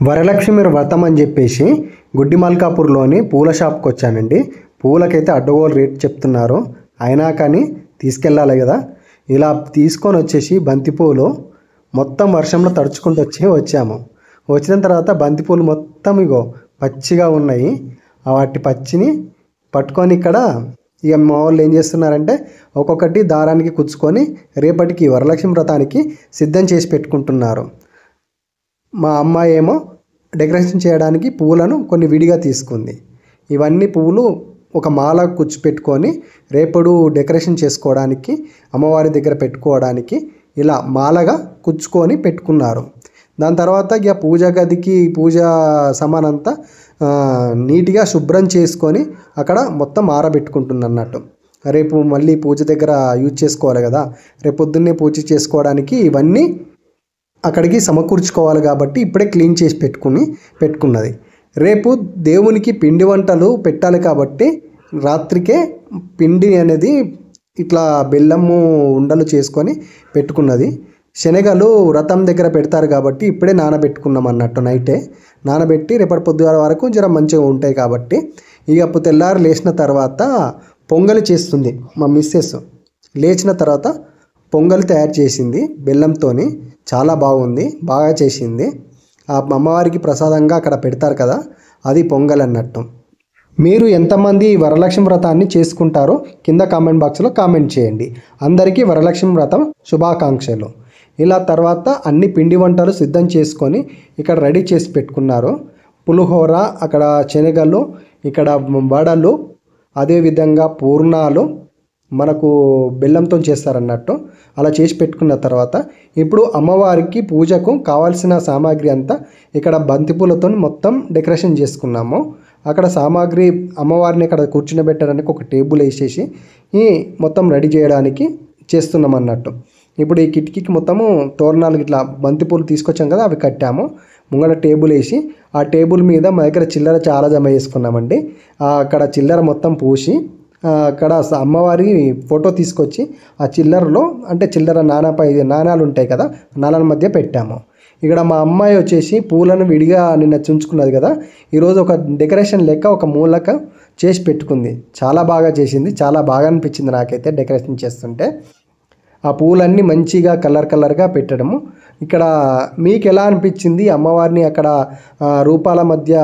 వరలక్ష్మి వ్రతం అని చెప్పేసి గుడ్డి మల్కాపూర్లోని పూల షాప్కి వచ్చానండి. పూలకైతే అడ్డగోలు రేట్ చెప్తున్నారు. అయినా కానీ తీసుకెళ్ళాలి కదా. ఇలా తీసుకొని వచ్చేసి బంతిపూలు మొత్తం వర్షంలో తడుచుకుంటూ వచ్చాము. వచ్చిన తర్వాత బంతిపూలు మొత్తం ఇగో పచ్చిగా ఉన్నాయి. వాటి పచ్చిని పట్టుకొని ఇక్కడ ఇక మా వాళ్ళు ఏం చేస్తున్నారంటే ఒక్కొక్కటి దారానికి కుచ్చుకొని రేపటికి వరలక్ష్మి వ్రతానికి సిద్ధం చేసి పెట్టుకుంటున్నారు. మా అమ్మాయి ఏమో డెకరేషన్ చేయడానికి పువ్వులను కొన్ని విడిగా తీసుకుంది. ఇవన్నీ పువ్వులు ఒక మాల కుచ్చి పెట్టుకొని రేపడు డెకరేషన్ చేసుకోవడానికి అమ్మవారి దగ్గర పెట్టుకోవడానికి ఇలా మాలగా కుచ్చుకొని పెట్టుకున్నారు. దాని తర్వాత ఇక పూజ గదికి పూజ సామానంతా నీట్గా శుభ్రం చేసుకొని అక్కడ మొత్తం ఆరబెట్టుకుంటున్నట్టు. రేపు మళ్ళీ పూజ దగ్గర యూజ్ చేసుకోవాలి కదా. రేపు పొద్దున్నే పూజ చేసుకోవడానికి ఇవన్నీ అక్కడికి సమకూర్చుకోవాలి కాబట్టి ఇప్పుడే క్లీన్ చేసి పెట్టుకున్నది. రేపు దేవునికి పిండి వంటలు పెట్టాలి కాబట్టి రాత్రికే పిండి అనేది ఇట్లా బెల్లము ఉండలు చేసుకొని పెట్టుకున్నది. శనగలు వ్రతం దగ్గర పెడతారు కాబట్టి ఇప్పుడే నానబెట్టుకున్నాం అన్నట్టు. నైటే నానబెట్టి రేపటి పొద్దుగాల వరకు జర మంచిగా ఉంటాయి కాబట్టి ఇక తెల్లారు లేచిన తర్వాత పొంగలి చేస్తుంది మా మిస్సెస్. లేచిన తర్వాత పొంగలి తయారు చేసింది బెల్లంతోని. చాలా బాగుంది, బాగా చేసింది. ఆ అమ్మవారికి ప్రసాదంగా అక్కడ పెడతారు కదా, అది పొంగల్ అన్నట్టు. మీరు ఎంతమంది వరలక్ష్మి వ్రతాన్ని చేసుకుంటారో కింద కామెంట్ బాక్స్లో కామెంట్ చేయండి. అందరికీ వరలక్ష్మి వ్రతం శుభాకాంక్షలు. ఇలా తర్వాత అన్ని పిండి వంటలు సిద్ధం చేసుకొని ఇక్కడ రెడీ చేసి పెట్టుకున్నారు. పులిహోర, అక్కడ శనగలు, ఇక్కడ వడలు, అదేవిధంగా పూర్ణాలు మనకు బెల్లంతో చేస్తారన్నట్టు. అలా చేసి పెట్టుకున్న తర్వాత ఇప్పుడు అమ్మవారికి పూజకు కావాల్సిన సామాగ్రి అంతా ఇక్కడ బంతిపూలతో మొత్తం డెకరేషన్ చేసుకున్నాము. అక్కడ సామాగ్రి అమ్మవారిని అక్కడ కూర్చునబెట్టడానికి ఒక టేబుల్ వేసేసి ఈ మొత్తం రెడీ చేయడానికి చేస్తున్నాం అన్నట్టు. ఇప్పుడు ఈ కిటికీకి మొత్తము తోరణాలు ఇట్లా బంతిపూలు తీసుకొచ్చాం కదా, అవి కట్టాము. ముంగడ టేబుల్ వేసి ఆ టేబుల్ మీద మా దగ్గర చిల్లర చాలా జమ చేసుకున్నామండి. అక్కడ చిల్లర మొత్తం పూసి అక్కడ అమ్మవారి ఫోటో తీసుకొచ్చి ఆ చిల్లరలో అంటే చిల్లర నాణాలు ఉంటాయి కదా, నాణాల మధ్య పెట్టాము. ఇక్కడ మా అమ్మాయి వచ్చేసి పూలను విడిగా నిన్న చుంచుకున్నది కదా, ఈరోజు ఒక డెకరేషన్ లెక్క ఒక మూలక చేసి పెట్టుకుంది. చాలా బాగా చేసింది, చాలా బాగా అనిపించింది నాకైతే డెకరేషన్ చేస్తుంటే. ఆ పూలన్నీ మంచిగా కలర్గా పెట్టడము. ఇక్కడ మీకు ఎలా అనిపించింది? అమ్మవారిని అక్కడ రూపాల మధ్య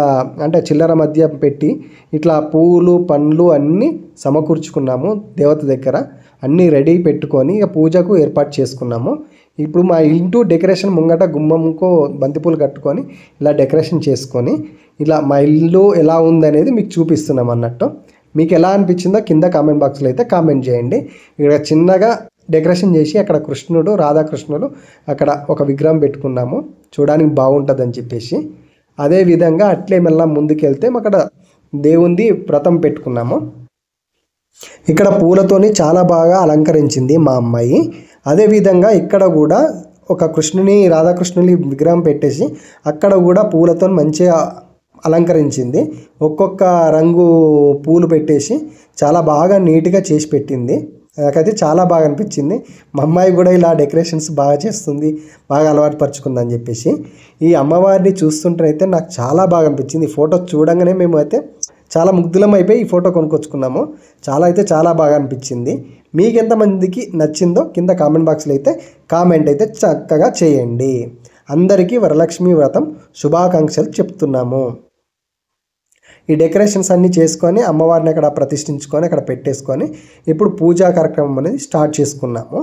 అంటే చిల్లర మధ్య పెట్టి ఇట్లా పూలు పండ్లు అన్నీ సమకూర్చుకున్నాము. దేవత దగ్గర అన్నీ రెడీ పెట్టుకొని ఇక పూజకు ఏర్పాటు చేసుకున్నాము. ఇప్పుడు మా ఇంటూ డెకరేషన్ ముంగట గుమ్మంకో బంతిపూలు కట్టుకొని ఇలా డెకరేషన్ చేసుకొని ఇలా మా ఇల్లు ఎలా ఉందనేది మీకు చూపిస్తున్నాం అన్నట్టు. మీకు ఎలా అనిపించిందో కింద కామెంట్ బాక్స్లో అయితే కామెంట్ చేయండి. ఇక్కడ చిన్నగా డెకరేషన్ చేసి అక్కడ కృష్ణుడు, రాధాకృష్ణుడు అక్కడ ఒక విగ్రహం పెట్టుకున్నాము, చూడడానికి బాగుంటుందని చెప్పేసి. అదేవిధంగా అట్లే మళ్ళీ ముందుకెళ్తే అక్కడ దేవుంది వ్రతం పెట్టుకున్నాము. ఇక్కడ పూలతోని చాలా బాగా అలంకరించింది మా అమ్మాయి. అదేవిధంగా ఇక్కడ కూడా ఒక కృష్ణుని, రాధాకృష్ణుని విగ్రహం పెట్టేసి అక్కడ కూడా పూలతో మంచిగా అలంకరించింది. ఒక్కొక్క రంగు పూలు పెట్టేసి చాలా బాగా నీట్గా చేసి పెట్టింది. నాకైతే చాలా బాగా అనిపించింది. మా అమ్మాయి కూడా ఇలా డెకరేషన్స్ బాగా చేస్తుంది, బాగా అలవాటు పరుచుకుందని చెప్పేసి. ఈ అమ్మవారిని చూస్తుంటేనైతే నాకు చాలా బాగా అనిపించింది. ఈ ఫోటో చూడంగానే మేము అయితే చాలా ముగ్ధులం అయిపోయి ఈ ఫోటో కొనుక్కొచ్చుకున్నాము. చాలా బాగా అనిపించింది. మీకు ఎంతమందికి నచ్చిందో కింద కామెంట్ బాక్స్లో అయితే కామెంట్ అయితే చక్కగా చేయండి. అందరికీ వరలక్ష్మి వ్రతం శుభాకాంక్షలు చెప్తున్నాము. ఈ డెకరేషన్స్ అన్నీ చేసుకొని అమ్మవారిని అక్కడ ప్రతిష్ఠించుకొని అక్కడ పెట్టేసుకొని ఇప్పుడు పూజా కార్యక్రమం అనేది స్టార్ట్ చేసుకున్నాము.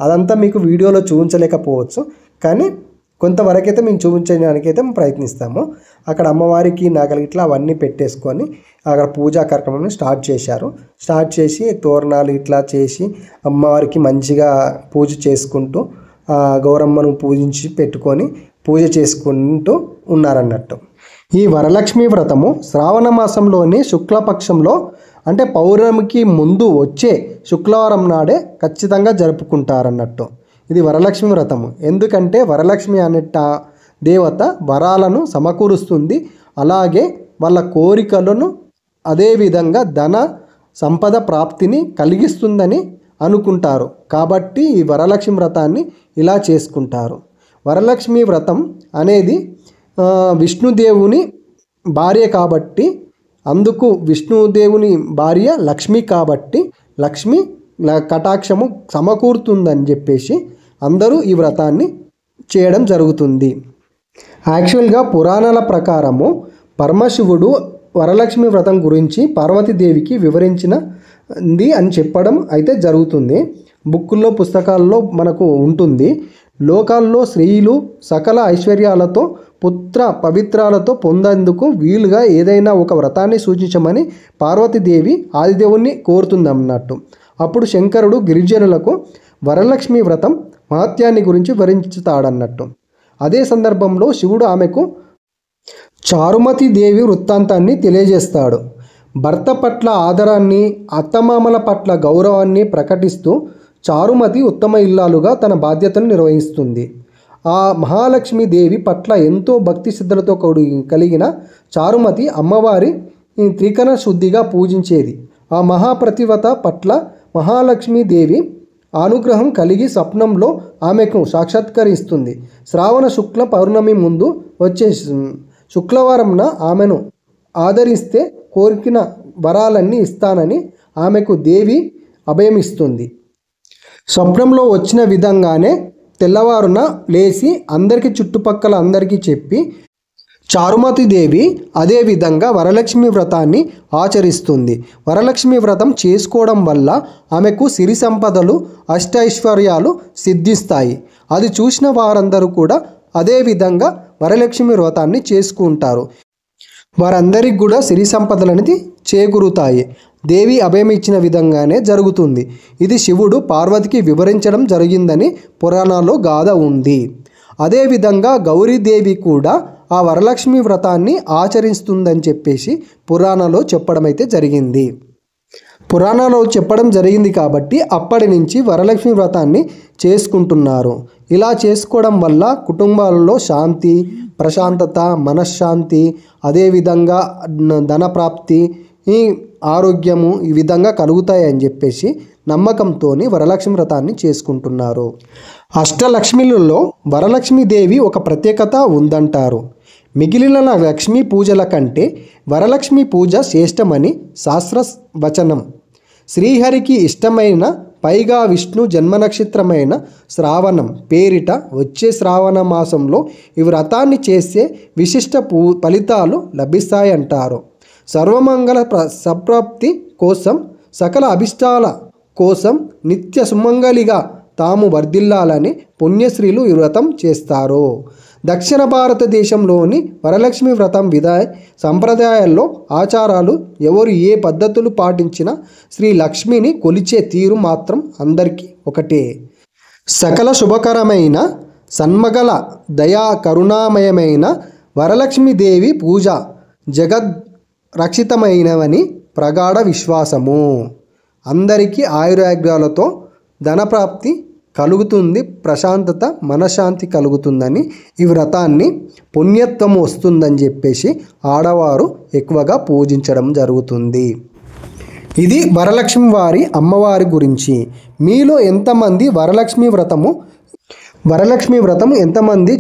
అదంతా మీకు వీడియోలో చూపించలేకపోవచ్చు, కానీ కొంతవరకు అయితే మేము చూపించడానికి అయితే ప్రయత్నిస్తాము. అక్కడ అమ్మవారికి నగలు ఇట్లా అవన్నీ పెట్టేసుకొని అక్కడ పూజా కార్యక్రమం స్టార్ట్ చేశారు. స్టార్ట్ చేసి తోరణాలు ఇట్లా చేసి అమ్మవారికి మంచిగా పూజ చేసుకుంటూ గౌరమ్మను పూజించి పెట్టుకొని పూజ చేసుకుంటూ ఉన్నారన్నట్టు. ఈ వరలక్ష్మి వ్రతము శ్రావణ మాసంలోని శుక్లపక్షంలో అంటే పౌర్ణమికి ముందు వచ్చే శుక్రవారం నాడే ఖచ్చితంగా జరుపుకుంటారన్నట్టు. ఇది వరలక్ష్మి వ్రతము. ఎందుకంటే వరలక్ష్మి అనేట దేవత వరాలను సమకూరుస్తుంది, అలాగే వాళ్ళ కోరికలను అదేవిధంగా ధన సంపద ప్రాప్తిని కలిగిస్తుందని అనుకుంటారు. కాబట్టి ఈ వరలక్ష్మి వ్రతాన్ని ఇలా చేసుకుంటారు. వరలక్ష్మి వ్రతం అనేది విష్ణుదేవుని భార్య కాబట్టి, అందుకు విష్ణుదేవుని భార్య లక్ష్మి కాబట్టి లక్ష్మి కటాక్షము సమకూరుతుందని చెప్పేసి అందరూ ఈ వ్రతాన్ని చేయడం జరుగుతుంది. యాక్చువల్గా పురాణాల ప్రకారము పరమశివుడు వరలక్ష్మి వ్రతం గురించి పార్వతీదేవికి వివరించినది అని చెప్పడం అయితే జరుగుతుంది. బుక్కుల్లో పుస్తకాల్లో మనకు ఉంటుంది. లోకాల్లో స్త్రీలు సకల ఐశ్వర్యాలతో పుత్ర పవిత్రాలతో పొందేందుకు వీలుగా ఏదైనా ఒక వ్రతాన్ని సూచించమని పార్వతీదేవి ఆదిదేవుణ్ణి కోరుతుందన్నట్టు. అప్పుడు శంకరుడు గిరిజనులకు వరలక్ష్మి వ్రతం మహత్యాన్ని గురించి వివరించుతాడన్నట్టు. అదే సందర్భంలో శివుడు ఆమెకు చారుమతి దేవి వృత్తాంతాన్ని తెలియజేస్తాడు. భర్త పట్ల ఆదరాన్ని, అత్తమామల పట్ల గౌరవాన్ని ప్రకటిస్తూ చారుమతి ఉత్తమ ఇల్లాలుగా తన బాధ్యతను నిర్వహిస్తుంది. ఆ మహాలక్ష్మీదేవి పట్ల ఎంతో భక్తి శ్రద్ధలతో కలిగిన చారుమతి అమ్మవారి త్రికరణ శుద్ధిగా పూజించేది. ఆ మహాప్రతివత పట్ల మహాలక్ష్మీదేవి అనుగ్రహం కలిగి స్వప్నంలో ఆమెకు సాక్షాత్కరిస్తుంది. శ్రావణ శుక్ల పౌర్ణమి ముందు వచ్చే శుక్రవారంన ఆమెను ఆదరిస్తే కోరికిన వరాలన్నీ ఇస్తానని ఆమెకు దేవి అభయమిస్తుంది. స్వప్నంలో వచ్చిన విధంగానే తెల్లవారున లేచి అందరికీ చుట్టుపక్కల అందరికీ చెప్పి చారుమతి దేవి అదేవిధంగా వరలక్ష్మి వ్రతాన్ని ఆచరిస్తుంది. వరలక్ష్మి వ్రతం చేసుకోవడం వల్ల ఆమెకు సిరి సంపదలు అష్టైశ్వర్యాలు సిద్ధిస్తాయి. అది చూసిన వారందరూ కూడా అదేవిధంగా వరలక్ష్మి వ్రతాన్ని చేసుకుంటారు. వారందరికి కూడా సిరి సంపదలు అనేది చేకూరుతాయి. దేవి అభయం ఇచ్చిన విధంగానే జరుగుతుంది. ఇది శివుడు పార్వతికి వివరించడం జరిగిందని పురాణాల్లో గాథ ఉంది. అదేవిధంగా గౌరీదేవి కూడా ఆ వరలక్ష్మి వ్రతాన్ని ఆచరిస్తుందని చెప్పేసి పురాణాల్లో చెప్పడం అయితే జరిగింది. పురాణాల్లో చెప్పడం జరిగింది కాబట్టి అప్పటి నుంచి వరలక్ష్మి వ్రతాన్ని చేసుకుంటున్నారు. ఇలా చేసుకోవడం వల్ల కుటుంబాలలో శాంతి, ప్రశాంతత, మనశ్శాంతి, అదేవిధంగా ధనప్రాప్తి, ఈ ఆరోగ్యము ఈ విధంగా కలుగుతాయని చెప్పేసి నమ్మకంతో వరలక్ష్మి వ్రతాన్ని చేసుకుంటున్నారు. అష్టలక్ష్మిలలో వరలక్ష్మీదేవి ఒక ప్రత్యేకత ఉందంటారు. మిగిలిన లక్ష్మీ పూజల కంటే వరలక్ష్మి పూజ శ్రేష్టమని శాస్త్ర వచనం. శ్రీహరికి ఇష్టమైన, పైగా విష్ణు జన్మ నక్షత్రమైన శ్రావణం పేరిట వచ్చే శ్రావణ మాసంలో ఈ వ్రతాన్ని చేస్తే విశిష్ట ఫలితాలు లభిస్తాయంటారు. సర్వమంగళ సంప్రాప్తి కోసం, సకల అభిష్టాల కోసం నిత్య సుమంగళిగా తాము వర్ధిల్లాలని పుణ్యశ్రీలు ఈ వ్రతం చేస్తారు. దక్షిణ భారతదేశంలోని వరలక్ష్మి వ్రతం సంప్రదాయాల్లో ఆచారాలు ఎవరు ఏ పద్ధతులు పాటించినా శ్రీ లక్ష్మిని కొలిచే తీరు మాత్రం అందరికీ ఒకటే. సకల శుభకరమైన, సన్మగల, దయా కరుణామయమైన వరలక్ష్మీదేవి పూజ జగద్ రక్షితమైనవని ప్రగాఢ విశ్వాసము. అందరికీ ఆయురాగ్యాలతో ధనప్రాప్తి కలుగుతుంది, ప్రశాంతత, మనశ్శాంతి కలుగుతుందని, ఈ వ్రతాన్ని పుణ్యత్వం వస్తుందని చెప్పేసి ఆడవారు ఎక్కువగా పూజించడం జరుగుతుంది. ఇది వరలక్ష్మి వారి అమ్మవారి గురించి. మీలో ఎంతమంది వరలక్ష్మి వ్రతము ఎంతమంది